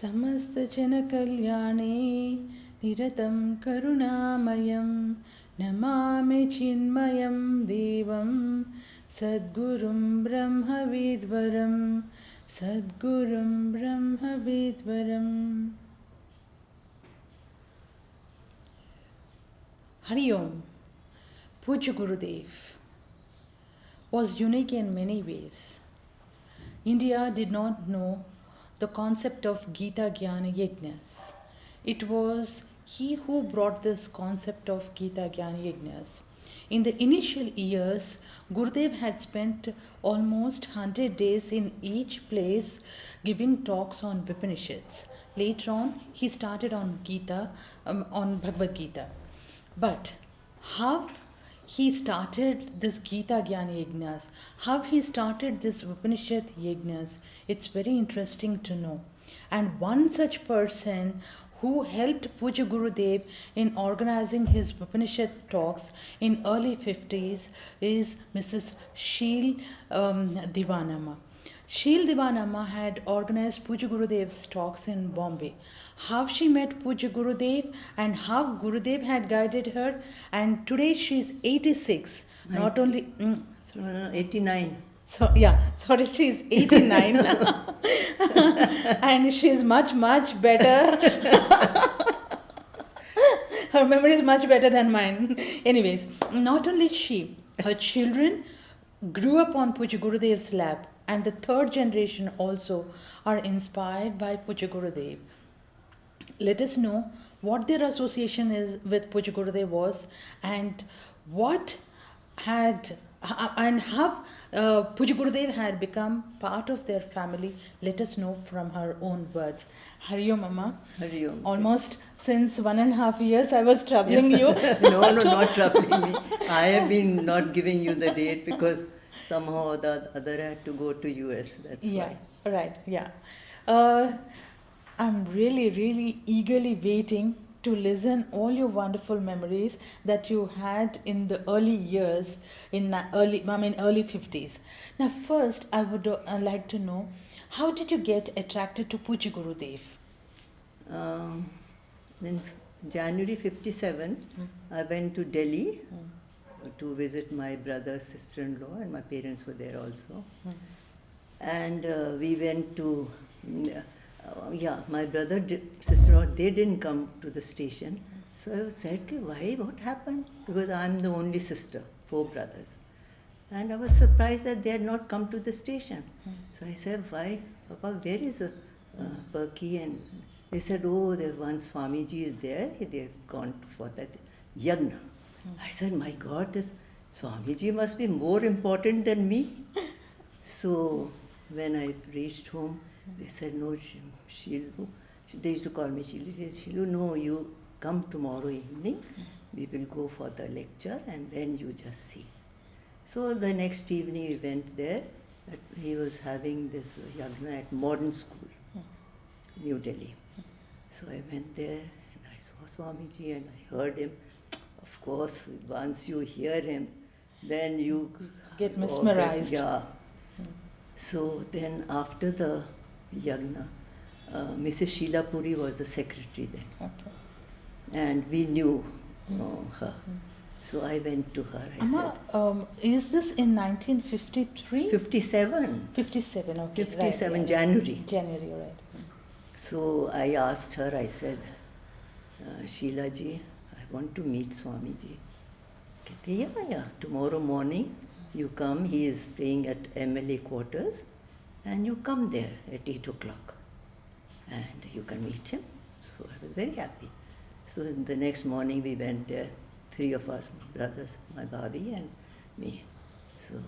समस्तजनकल्याणे निरतं करुणामयं नमामि चिन्मयं देवं सद्गुरुं ब्रह्मविद्वरं सद्गुरुं ब्रह्मविद्वरम्. Hari Om. Pujya Gurudev was unique in many ways. India did not know the concept of Gita Jnana Yajnas. It was he who brought this concept of Gita Jnana Yajnas. In the initial years, Gurudev had spent almost 100 days in each place giving talks on Upanishads. Later on, he started on on Bhagavad Gita. But how he started this Gita Jnana Yajnas, how he started this Upanishad Yajnas, it's very interesting to know. And one such person who helped Pujya Gurudev in organizing his Upanishad talks in early 50s is Mrs. Sheel Dewan. Sheel Dewan had organized Pujya Gurudev's talks in Bombay. How she met Pujya Gurudev and how Gurudev had guided her, and today she is 86. Not only 89. So she is 89 and she is much better. Her memory is much better than mine. Anyways, not only she, her children grew up on Pujya Gurudev's lap, and the third generation also are inspired by Pujya Gurudev. Let us know what their association is with Pujya Gurudev was, and what had and how Pujya Gurudev had become part of their family. Let us know from her own words. Hari Om, Mama. Hari Om. Almost since 1.5 years I was troubling you. No, not troubling me. I have been not giving you the date because somehow or the other I had to go to US. That's why. Right. I'm really eagerly waiting to listen all your wonderful memories that you had in the early years, in early 50s. Now first I would like to know, how did you get attracted to Pujya Gurudev? In January 57, I went to Delhi to visit my brother, sister-in-law, and my parents were there also. And we went to, my brother, sister-in-law, they didn't come to the station. So I said, why, what happened? Because I'm the only sister, 4 brothers. And I was surprised that they had not come to the station. So I said, why, Papa, where is Perky? And they said, there's one Swamiji is there, they've gone for that yajna. I said, my God, this Swamiji must be more important than me. So when I reached home, they said, no, Sheelu, they used to call me Sheelu. They said, Sheelu, no, you come tomorrow evening, we will go for the lecture and then you just see. So the next evening we went there. He was having this yajna at modern school, New Delhi. So I went there and I saw Swamiji and I heard him. Of course, once you hear him, then you get mesmerized. So then after the yajna, Mrs. Sheela Puri was the secretary then. Okay. And we knew her. So I went to her. I said, is this in 1953? 57. 57, okay. 57, right, January. January, right. So I asked her, I said, Sheela ji, I want to meet Swamiji. Yeah, tomorrow morning you come, he is staying at MLA quarters, and you come there at 8 o'clock and you can meet him. So I was very happy. So the next morning we went there, 3 of us, my brothers, my Bhabi and me. So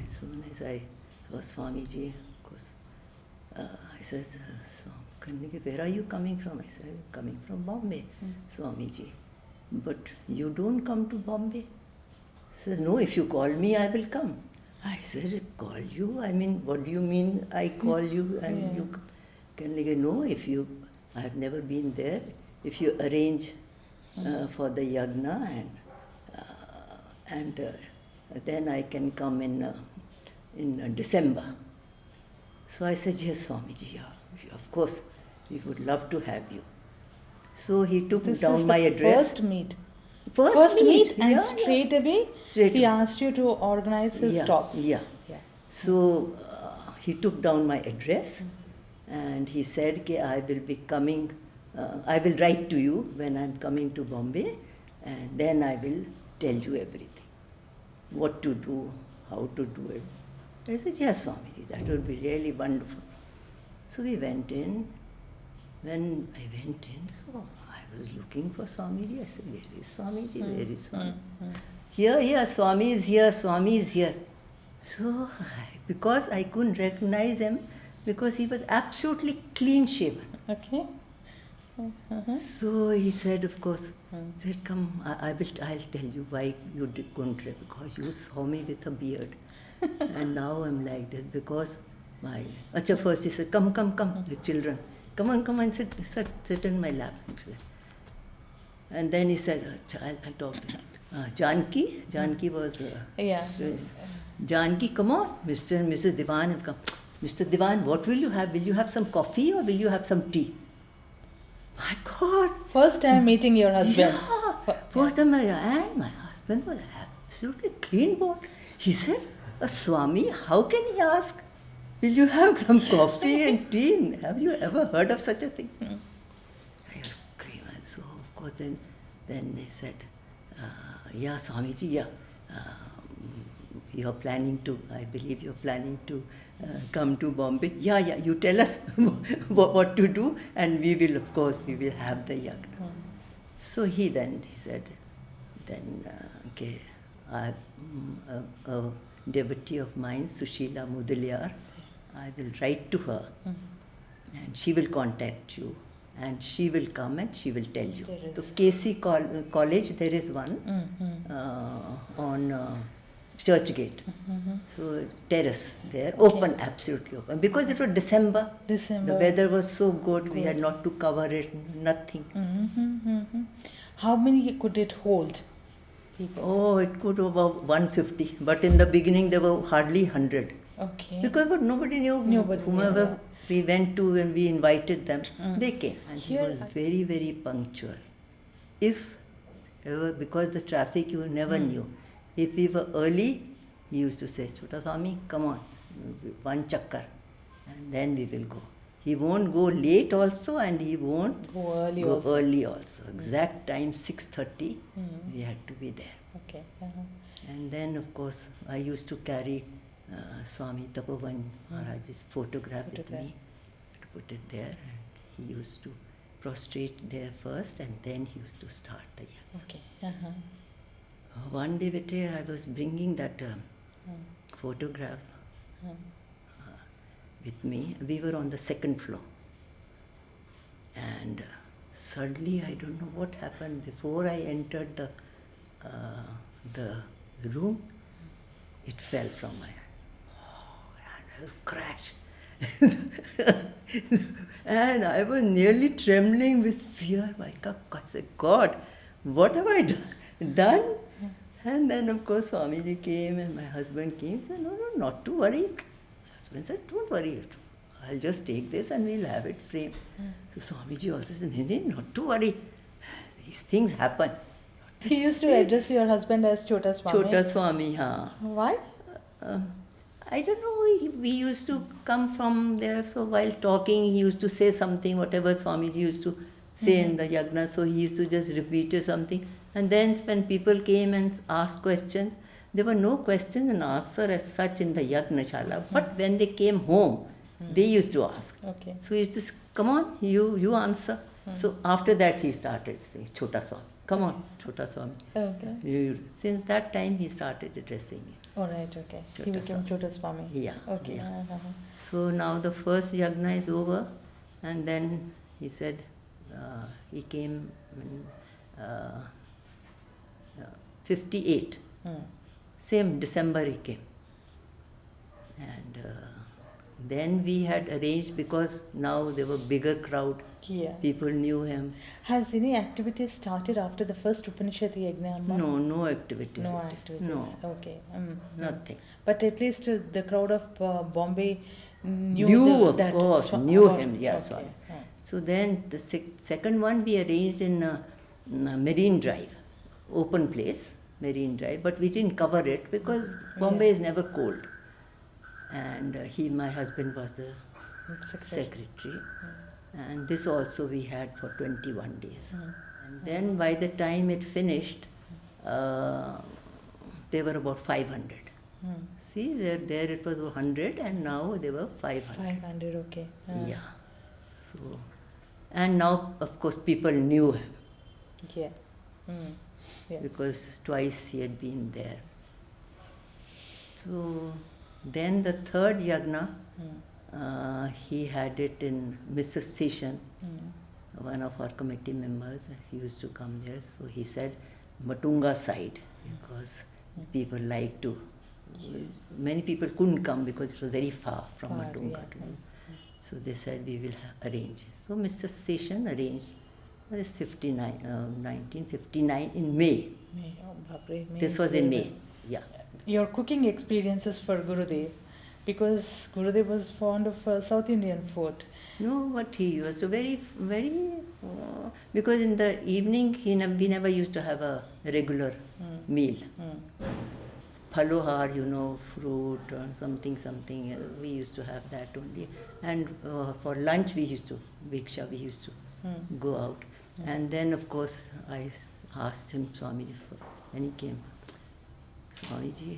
as soon as I saw Swamiji, of course, I says, where are you coming from? I said, I'm coming from Bombay, Swamiji. But you don't come to Bombay? He says, no, if you call me, I will come. I said, call you? I mean, what do you mean I call you and you can? No, I have never been there. If you arrange for the yajna and then I can come in December. So I said, yes, Swamiji, of course, We would love to have you. So he took This down is my the address. first meet. First meet, and yeah, straight away Straight he away. asked you to organize his Yeah, talks. yeah. Yeah. So he took down my address and he said, "Okay, I will be coming, I will write to you when I'm coming to Bombay, and then I will tell you everything. What to do, how to do it." I said, "Yes, Swamiji, that would be really wonderful." So we went in. When I went in, so I was looking for Swamiji. I said, "Where is Swamiji? Where is Swami?" Here, Swami is here, Swami is here. So, because I couldn't recognize him, because he was absolutely clean shaven. Okay. So he said, of course, said, "Come, I'll tell you why you couldn't recognize, because you saw me with a beard. And now I'm like this, because first he said, come, the children. Come on, sit in my lap. And then he said, I'll talk to him. Janki was... Yeah. Janki, come on, Mr. and Mrs. Dewan have come. Mr. Dewan, what will you have? Will you have some coffee or will you have some tea? My God. First time meeting your husband. Yeah. First time, and my husband was absolutely clean board. He said, "A Swami, how can he ask? Will you have some coffee and tea? Have you ever heard of such a thing?" I was clean. So, of course, then he said, "Yeah, Swamiji, yeah. You're planning to, I believe you're planning to come to Bombay. Yeah, you tell us what to do, and we will have the yajna." So he said, okay, a devotee of mine, Sushila Mudaliar, I will write to her, and she will contact you, and she will come and she will tell you. The KC College, there is one on Churchgate. So terrace there, open, absolutely open. Because it was December. The weather was so good, we had not to cover it, nothing. How many could it hold? People? Oh, it could about 150. But in the beginning there were hardly 100. Okay. Because nobody knew. Whomever we went to and we invited them, they came. And he was very, very punctual. If ever, because the traffic you never knew. If we were early, he used to say, "Chota Swami, come on, one chakkar, and then we will go." He won't go late also, and he won't go early also. Exact time 6:30, we had to be there. Okay. And then, of course, I used to carry Swami Tapovan Maharaj's photograph with me, to put it there. And he used to prostrate there first, and then he used to start the yajna. Okay. One day, I was bringing that photograph with me. We were on the second floor. And suddenly, I don't know what happened. Before I entered the room, it fell from my hand. Oh, and it was crash. And I was nearly trembling with fear. I said, "God, what have I done?" And then, of course, Swamiji came and my husband came and said, "No, not to worry." My husband said, "Don't worry. I'll just take this and we'll have it framed." So Swamiji also said, "No, not to worry. These things happen." He used to address your husband as Chota Swami. Chota Swami, हाँ. Why? I don't know. We used to come from there. So while talking, he used to say something, whatever Swamiji used to say in the yajna. So he used to just repeat something. And then when people came and asked questions, there were no question and answer as such in the yajna shala. But when they came home, they used to ask. Okay. So he used to say, "Come on, you answer." So after that he started saying, "Chota Swami, come on, Chota Swami." Okay. Since that time he started addressing me. All right, okay. Chota He became Swami. Chota Swami. Yeah. Okay. Yeah. So now the first yajna is over, and then he said, he came in 58. Same December he came. And then we had arranged, because now there were bigger crowd. Yeah. People knew him. Has any activities started after the first Upanishad Yajna? No activities. No activities. No. Okay. Nothing. But at least the crowd of Bombay knew Knew that him, about- yes. okay. So then the second one we arranged in Marine Drive, open place, Marine Drive, but we didn't cover it because Bombay is never cold. And my husband was the secretary. And this also we had for 21 days. And then by the time it finished, they were about 500. See, there it was 100 and now they were 500. 500, okay. Yeah. So, and now, of course, people knew him. Yeah. Yeah. Because twice he had been there. So, then the third yajna, he had it in Mr. Seshan, one of our committee members. He used to come there. So he said, Matunga side, because people like to. Many people couldn't come because it was very far from Matunga. So they said, we will arrange. So Mr. Seshan arranged. That is 1959 in May. May This was in May. Yeah. Your cooking experiences for Gurudev, because Gurudev was fond of South Indian food. No, but he was a very, because in the evening we never used to have a regular meal. Phalohar, fruit or something, we used to have that only. And for lunch we used to go out. And then of course I asked him, Swamiji, when he came, Swamiji,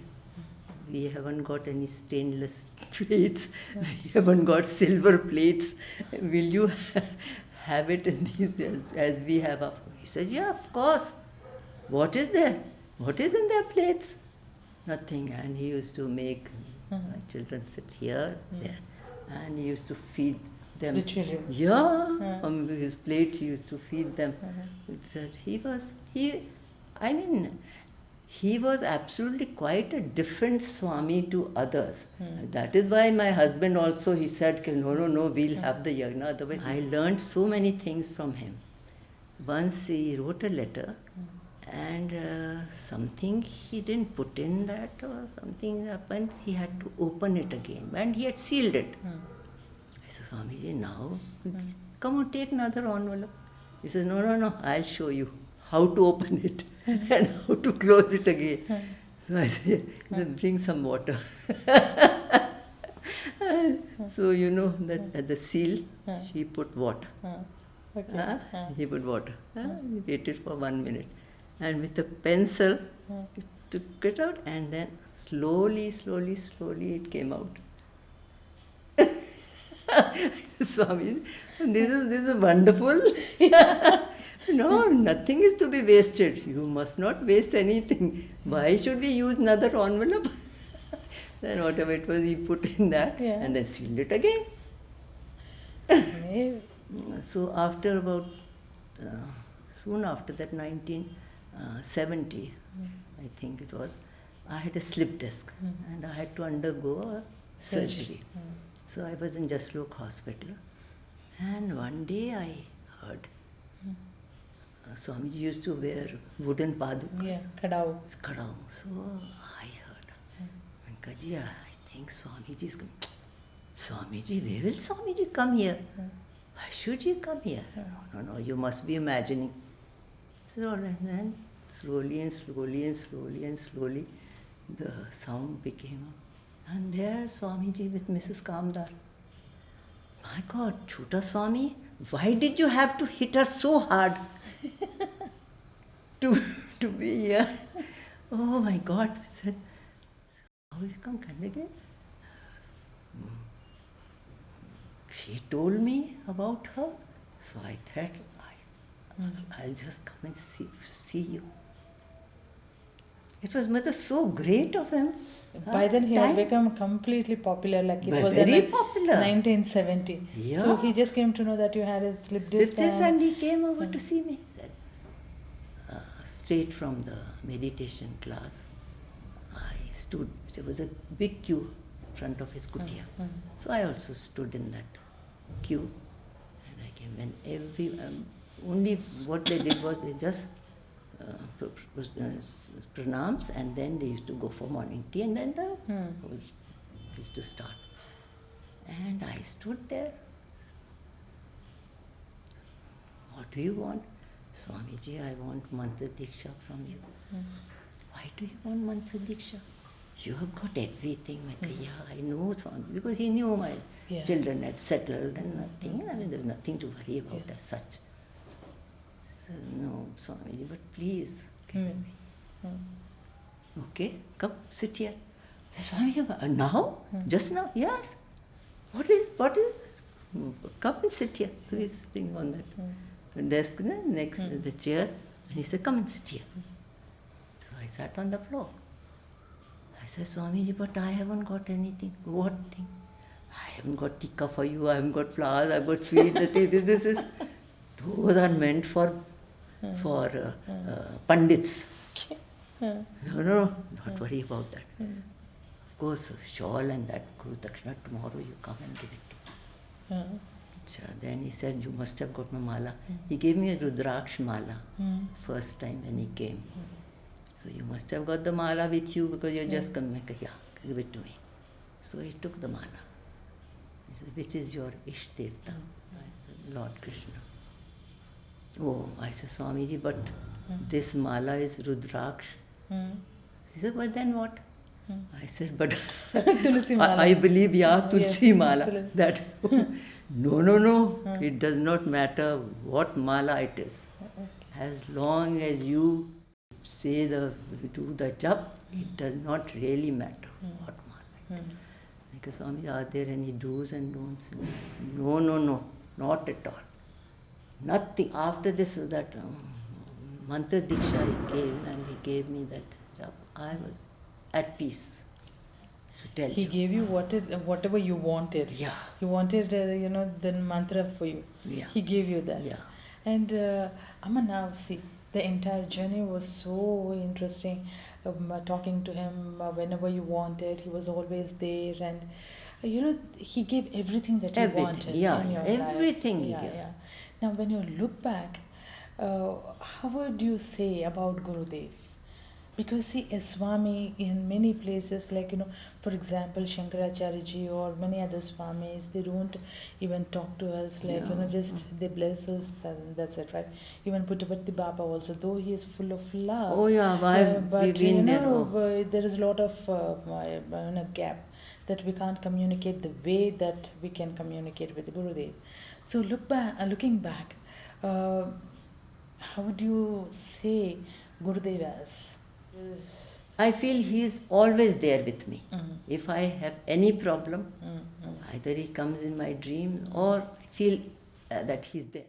we haven't got any stainless plates, we haven't got silver plates, will you have it in these as we have up? He said, yeah, of course. What is there? What is in their plates? Nothing. And he used to make my children sit here, there, and he used to feed them. The children? Yeah, on his plate he used to feed them. He was absolutely quite a different Swami to others. That is why my husband also, he said, no, we'll have the yajna. Otherwise, I learned so many things from him. Once he wrote a letter and something he didn't put in that or something happened, he had to open it again and he had sealed it. I said, Swamiji, now come on, take another envelope. He says, no, I'll show you how to open it and how to close it again. So I said, bring some water. So that at the seal, she put water. Okay. He put water. He waited for 1 minute. And with a pencil, he took it out and then slowly it came out. Swami, this is wonderful. No, nothing is to be wasted. You must not waste anything. Why should we use another envelope? Then whatever it was, he put in that and then sealed it again. Amazing. So after about, soon after that, 1970, I think it was, I had a slip disc and I had to undergo a surgery. So I was in Jaslok Hospital, and one day I heard Swamiji used to wear wooden padukas. Yeah, kadao. Kadao. So I heard, Kaji, I think Swamiji is coming. Swamiji, where will Swamiji come here? Why should you come here? No, you must be imagining. So and then slowly, the sound became up. And there Swamiji with Mrs. Kamdar. My God, Chota Swami, why did you have to hit her so hard to be here? Oh my God, I said, how will you come again? She told me about her, so I thought, I'll just come and see you. It was so great of him. By then he had become completely popular, like it was very in popular. 1970. Yeah. So he just came to know that you had a slip disc. And he came over to see me. He said, straight from the meditation class, I stood. There was a big queue in front of his kutia. So I also stood in that queue, and I came. And only what they did was they just pranams, and then they used to go for morning tea, and then the used to start. And I stood there. what do you want? Swamiji, I want mantra diksha from you. Why do you want mantra diksha? You have got everything. I said, yeah, I know, Swami, because he knew my children had settled and nothing. I mean, there was nothing to worry about as such. So, no, Swamiji, but please give me. Okay, come, sit here. I said, Swamiji, now? Just now? Yes. What is come and sit here. So he's sitting on that desk next to the chair. And he said, come and sit here. So I sat on the floor. I said, Swamiji, but I haven't got anything. What thing? I haven't got tikka for you, I haven't got flowers, I've got sweet. This is, those are meant for pandits. No, not worry about that. Of course, shawl and that Guru Dakshina, tomorrow you come and give it to me. Then he said, you must have got my mala. He gave me a Rudraksh mala first time when he came. So you must have got the mala with you because you're just coming. I said, yeah, give it to me. So he took the mala. He said, which is your Ishtirtha? I said, Lord Krishna. Oh, I said, Swamiji, but this mala is Rudraksh. He said, but then what? I said, but I believe, Tulsi mala. That no, it does not matter what mala it is. As long as you say do the jap, it does not really matter what mala it is. Because Swami, are there any do's and don'ts? No, not at all. Nothing. After this, that mantra diksha he gave, and he gave me that jap, I was at peace. He gave you whatever you wanted. Yeah. He wanted, the mantra for you. Yeah. He gave you that. Yeah. And Amma, now see, the entire journey was so interesting. Talking to him whenever you wanted, he was always there, and he gave everything that you wanted in your life. Everything he gave. Yeah. Now, when you look back, how would you say about Gurudev? Because see, a Swami in many places, like, for example, Shankaracharya ji or many other Swamis, they don't even talk to us, like, just they bless us, that's it, right? Even Puttaparthi Baba also, though he is full of love. Oh yeah, but we've been there. There is a lot of gap that we can't communicate the way that we can communicate with Gurudev. So looking back, how would you say Gurudev as? I feel he is always there with me. If I have any problem, either he comes in my dream or I feel that he's there.